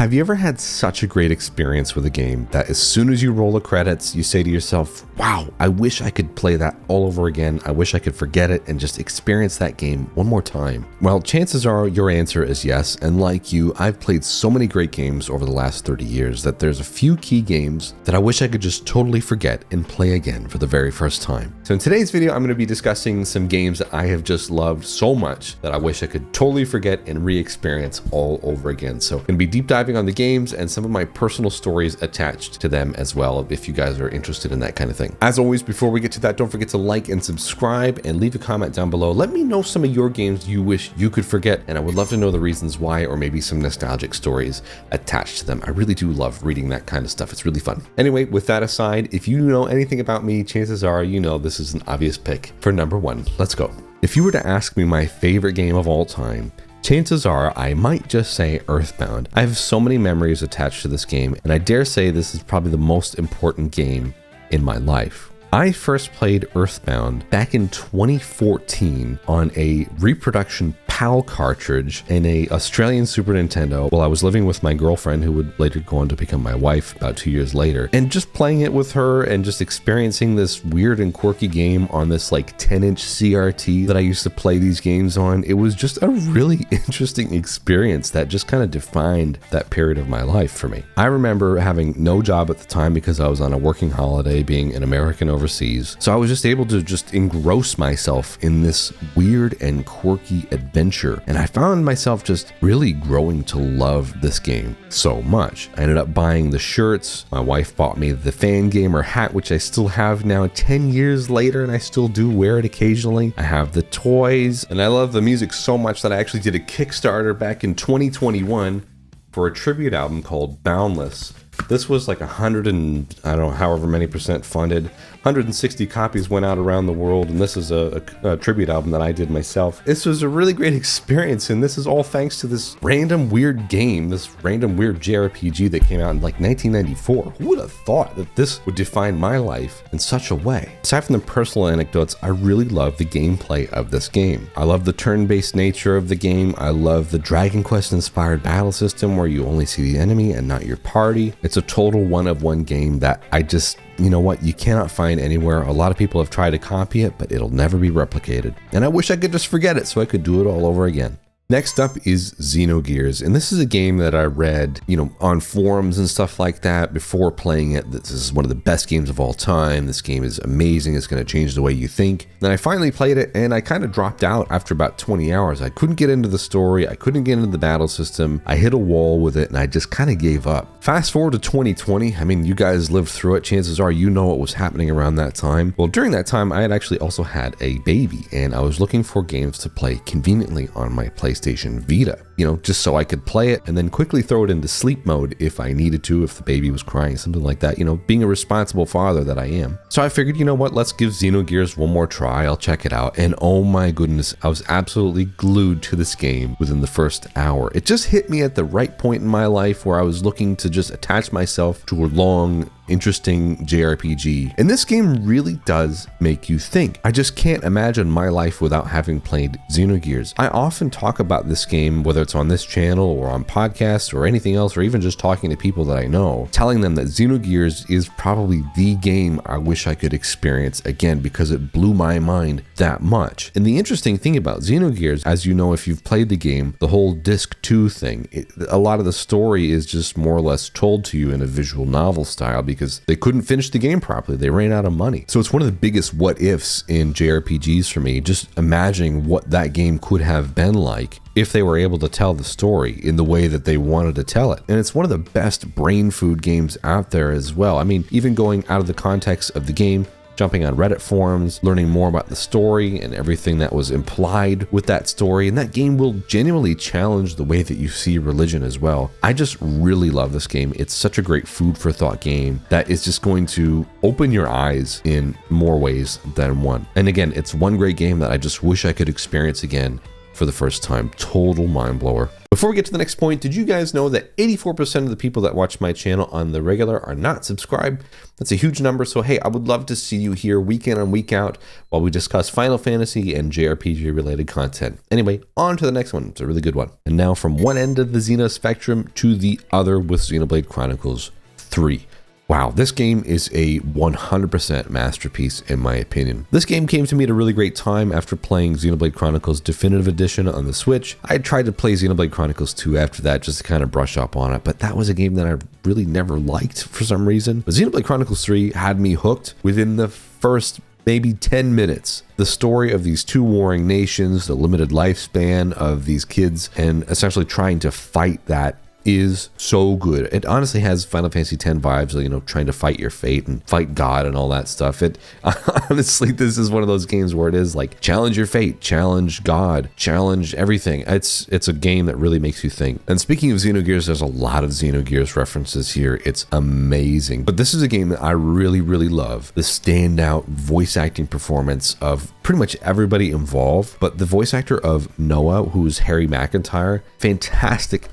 Have you ever had such a great experience with a game that as soon as you roll the credits, you say to yourself, wow, I wish I could play that all over again. I wish I could forget it and just experience that game one more time? Well, chances are your answer is yes. And like you, I've played so many great games over the last 30 years that there's a few key games that I wish I could just totally forget and play again for the very first time. So in today's video, I'm going to be discussing some games that I have just loved so much that I wish I could totally forget and re-experience all over again. So I'm going to be deep diving on the games and some of my personal stories attached to them as well, if you guys are interested in that kind of thing. As always, before we get to that, don't forget to like and subscribe and leave a comment down below. Let me know some of your games you wish you could forget, and I would love to know the reasons why, or maybe some nostalgic stories attached to them. I really do love reading that kind of stuff. It's really fun. Anyway, with that aside, if you know anything about me, chances are you know this is an obvious pick for number one. Let's go. If you were to ask me my favorite game of all time, chances are I might just say Earthbound. I have so many memories attached to this game, and I dare say this is probably the most important game in my life. I first played Earthbound back in 2014 on a reproduction PAL cartridge in a Australian Super Nintendo while I was living with my girlfriend, who would later go on to become my wife about 2 years later, and just playing it with her and just experiencing this weird and quirky game on this like 10-inch CRT that I used to play these games on. It was just a really interesting experience that just kind of defined that period of my life for me. I remember having no job at the time because I was on a working holiday, being an American overseas. So I was just able to just engross myself in this weird and quirky adventure. And I found myself just really growing to love this game so much. I ended up buying the shirts. My wife bought me the Fan Gamer hat, which I still have now 10 years later, and I still do wear it occasionally. I have the toys, and I love the music so much that I actually did a Kickstarter back in 2021 for a tribute album called Boundless. This was like 100 and I don't know, however many percent funded. 160 copies went out around the world, and this is a tribute album that I did myself. This was a really great experience, and this is all thanks to this random weird game, this random weird JRPG that came out in like 1994. Who would have thought that this would define my life in such a way? Aside from the personal anecdotes, I really love the gameplay of this game. I love the turn-based nature of the game. I love the Dragon Quest inspired battle system where you only see the enemy and not your party. It's a total one-of-one game that I just, you know what, you cannot find anywhere. A lot of people have tried to copy it, but it'll never be replicated. And I wish I could just forget it so I could do it all over again. Next up is Xenogears, and this is a game that I read, on forums and stuff like that before playing it. This is one of the best games of all time. This game is amazing. It's going to change the way you think. Then I finally played it, and I kind of dropped out after about 20 hours. I couldn't get into the story. I couldn't get into the battle system. I hit a wall with it, and I just kind of gave up. Fast forward to 2020. I mean, you guys lived through it. Chances are you know what was happening around that time. Well, during that time, I had actually also had a baby, and I was looking for games to play conveniently on my PlayStation Vita, just so I could play it and then quickly throw it into sleep mode if I needed to, if the baby was crying, something like that, being a responsible father that I am. So I figured, let's give Xenogears one more try. I'll check it out. And oh my goodness, I was absolutely glued to this game within the first hour. It just hit me at the right point in my life where I was looking to just attach myself to a long, interesting JRPG. And this game really does make you think. I just can't imagine my life without having played Xenogears. I often talk about this game, whether it's on this channel or on podcasts or anything else, or even just talking to people that I know, telling them that Xenogears is probably the game I wish I could experience again because it blew my mind that much. And the interesting thing about Xenogears, as you know if you've played the game, the whole Disc 2 thing, a lot of the story is just more or less told to you in a visual novel style because they couldn't finish the game properly. They ran out of money. So it's one of the biggest what ifs in JRPGs for me, just imagining what that game could have been like if they were able to tell the story in the way that they wanted to tell it. And it's one of the best brain food games out there as well. I mean, even going out of the context of the game, jumping on Reddit forums, learning more about the story and everything that was implied with that story. And that game will genuinely challenge the way that you see religion as well. I just really love this game. It's such a great food for thought game that is just going to open your eyes in more ways than one. And again, it's one great game that I just wish I could experience again for the first time. Total mind blower. Before we get to the next point, did you guys know that 84% of the people that watch my channel on the regular are not subscribed? That's a huge number, so hey, I would love to see you here week in and week out while we discuss Final Fantasy and JRPG related content. Anyway, on to the next one. It's a really good one. And now from one end of the Xeno spectrum to the other with Xenoblade Chronicles 3. Wow, this game is a 100% masterpiece in my opinion. This game came to me at a really great time after playing Xenoblade Chronicles Definitive Edition on the Switch. I tried to play Xenoblade Chronicles 2 after that just to kind of brush up on it, but that was a game that I really never liked for some reason. But Xenoblade Chronicles 3 had me hooked within the first maybe 10 minutes. The story of these two warring nations, the limited lifespan of these kids, and essentially trying to fight that is so good. It honestly has Final Fantasy X vibes, you know, trying to fight your fate and fight God and all that stuff. It honestly, this is one of those games where it is like challenge your fate, challenge God, challenge everything. It's a game that really makes you think. And speaking of Xenogears, there's a lot of Xenogears references here. It's amazing. But this is a game that I really, really love. The standout voice acting performance of pretty much everybody involved, but the voice actor of Noah, who's Harry McIntyre, fantastic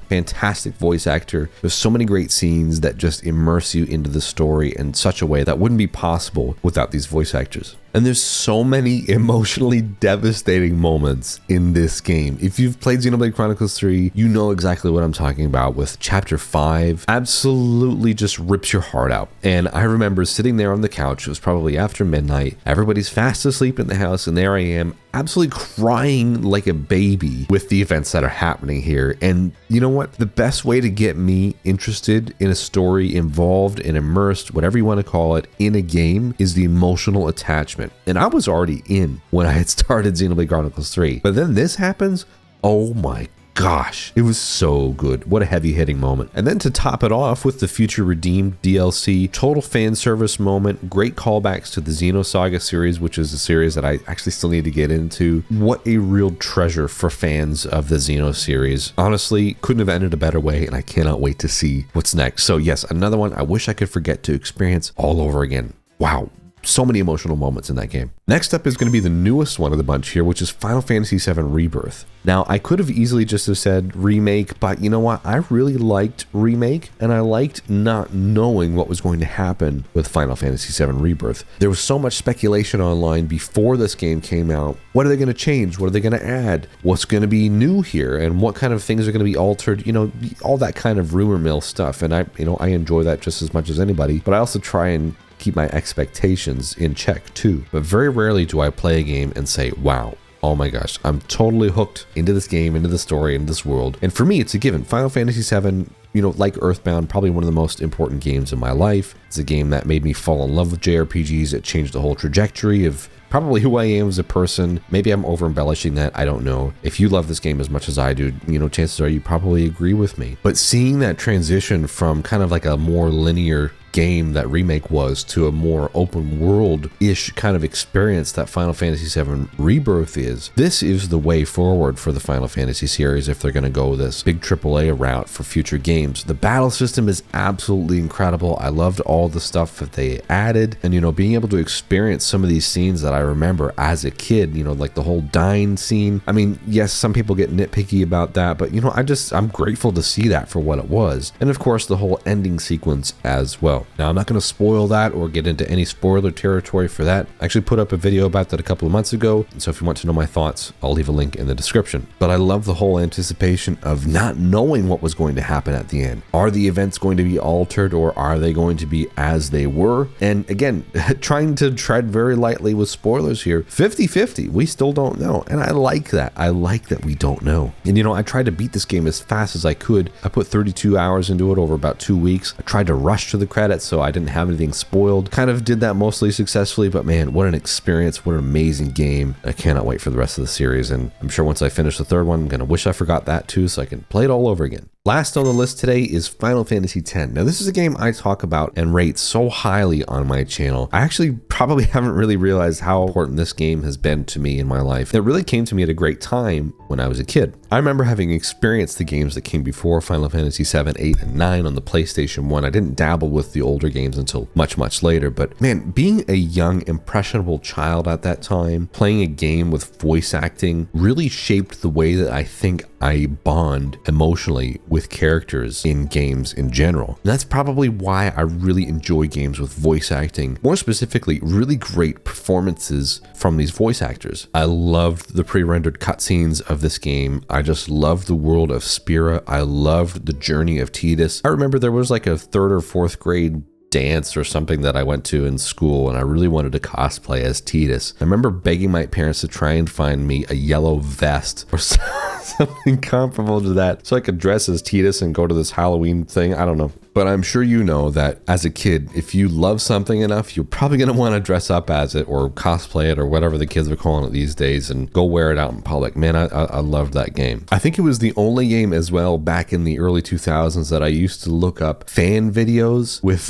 voice actor. There's so many great scenes that just immerse you into the story in such a way that wouldn't be possible without these voice actors. And there's so many emotionally devastating moments in this game. If you've played Xenoblade Chronicles 3, you know exactly what I'm talking about with Chapter 5. Absolutely just rips your heart out. And I remember sitting there on the couch, it was probably after midnight, everybody's fast asleep in the house, and there I am, absolutely crying like a baby with the events that are happening here. And you know what? The best way to get me interested in a story, involved and immersed, whatever you want to call it, in a game is the emotional attachment. And I was already in when I had started Xenoblade Chronicles 3. But then this happens, oh my gosh, it was so good. What a heavy hitting moment. And then to top it off with the Future Redeemed DLC, total fan service moment, great callbacks to the Xenosaga series, which is a series that I actually still need to get into. What a real treasure for fans of the Xeno series. Honestly, couldn't have ended a better way, and I cannot wait to see what's next. So yes, another one I wish I could forget to experience all over again. Wow. So many emotional moments in that game. Next up is going to be the newest one of the bunch here, which is Final Fantasy VII Rebirth. Now, I could have easily just have said remake, but you know what? I really liked remake, and I liked not knowing what was going to happen with Final Fantasy VII Rebirth. There was so much speculation online before this game came out. What are they going to change? What are they going to add? What's going to be new here? And what kind of things are going to be altered? You know, all that kind of rumor mill stuff. And I enjoy that just as much as anybody, but I also try and keep my expectations in check too. But very rarely do I play a game and say, wow, oh my gosh, I'm totally hooked into this game, into the story, into this world. And for me, it's a given. Final Fantasy VII, you know, like Earthbound, probably one of the most important games in my life. It's a game that made me fall in love with JRPGs. It changed the whole trajectory of probably who I am as a person. Maybe I'm over embellishing that, I don't know. If you love this game as much as I do, you know, chances are you probably agree with me. But seeing that transition from kind of like a more linear game that remake was to a more open world-ish kind of experience that Final Fantasy VII Rebirth is, this is the way forward for the Final Fantasy series if they're going to go this big AAA route for future games. The battle system is absolutely incredible. I loved all the stuff that they added, and you know, being able to experience some of these scenes that I remember as a kid, you know, like the whole dying scene. I mean, yes, some people get nitpicky about that, but you know, I'm grateful to see that for what it was. And of course, the whole ending sequence as well. Now, I'm not going to spoil that or get into any spoiler territory for that. I actually put up a video about that a couple of months ago, so if you want to know my thoughts, I'll leave a link in the description. But I love the whole anticipation of not knowing what was going to happen at the end. Are the events going to be altered, or are they going to be as they were? And again, trying to tread very lightly with spoilers here, 50-50, we still don't know. And I like that. I like that we don't know. And you know, I tried to beat this game as fast as I could. I put 32 hours into it over about 2 weeks. I tried to rush to the credits so I didn't have anything spoiled. Kind of did that mostly successfully, but man, what an experience, what an amazing game. I cannot wait for the rest of the series, and I'm sure once I finish the third one, I'm gonna wish I forgot that too, so I can play it all over again. Last on the list today is Final Fantasy X. Now, this is a game I talk about and rate so highly on my channel. I actually probably haven't really realized how important this game has been to me in my life. It really came to me at a great time when I was a kid. I remember having experienced the games that came before Final Fantasy 7, 8, and 9 on the PlayStation 1. I didn't dabble with the older games until much, much later, but man, being a young, impressionable child at that time, playing a game with voice acting really shaped the way that I think I bond emotionally with characters in games in general. And that's probably why I really enjoy games with voice acting. More specifically, really great performances from these voice actors. I loved the pre-rendered cutscenes of this game. I just loved the world of Spira. I loved the journey of Tidus. I remember there was like a 3rd or 4th grade dance or something that I went to in school, and I really wanted to cosplay as Tidus. I remember begging my parents to try and find me a yellow vest or something comparable to that so I could dress as Tidus and go to this Halloween thing. I don't know. But I'm sure you know that as a kid, if you love something enough, you're probably going to want to dress up as it or cosplay it or whatever the kids are calling it these days and go wear it out in public. Man, I loved that game. I think it was the only game as well back in the early 2000s that I used to look up fan videos with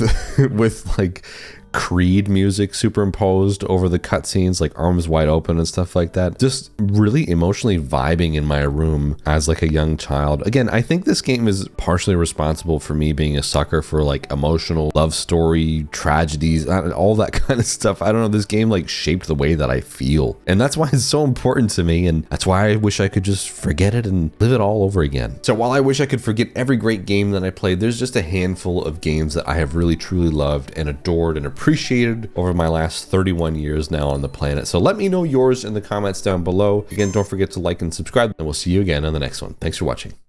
with like Creed music superimposed over the cutscenes, like Arms Wide Open and stuff like that. Just really emotionally vibing in my room as like a young child. Again, I think this game is partially responsible for me being a sucker for like emotional love story, tragedies, all that kind of stuff. I don't know, this game like shaped the way that I feel. And that's why it's so important to me. And that's why I wish I could just forget it and live it all over again. So while I wish I could forget every great game that I played, there's just a handful of games that I have really truly loved and adored and appreciated over my last 31 years now on the planet. So let me know yours in the comments down below. Again, don't forget to like and subscribe, and we'll see you again on the next one. Thanks for watching.